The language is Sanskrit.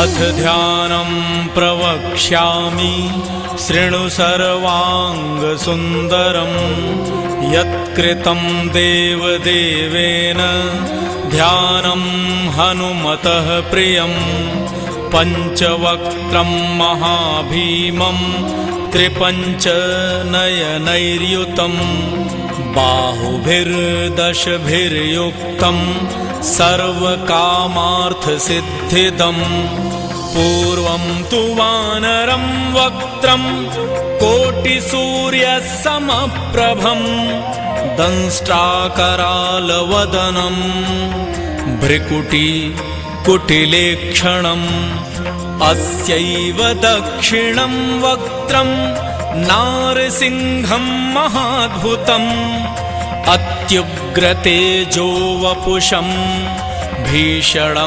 अथ ध्यानं प्रवक्ष्यामि शृणु सर्वाङ्गसुन्दरं यत्कृतं देवदेवेन ध्यानं हनुमतः प्रियं पञ्चवक्त्रं महाभीमं त्रिपञ्चनयनैर्युतं बाहुभिर्दशभिर्युक्तं सर्वकामार्थसिद्धिदं पूर्वं तु वानरं वक्त्रं कोटिसूर्यसमप्रभं दंष्ट्राकरालवदनं भ्रिकुटिकुटिलेक्षणम् अस्यैव दक्षिणं वक्त्रं नारसिंहं महाद्भुतम् अत्युग्रतेजो वपुषं भीषणं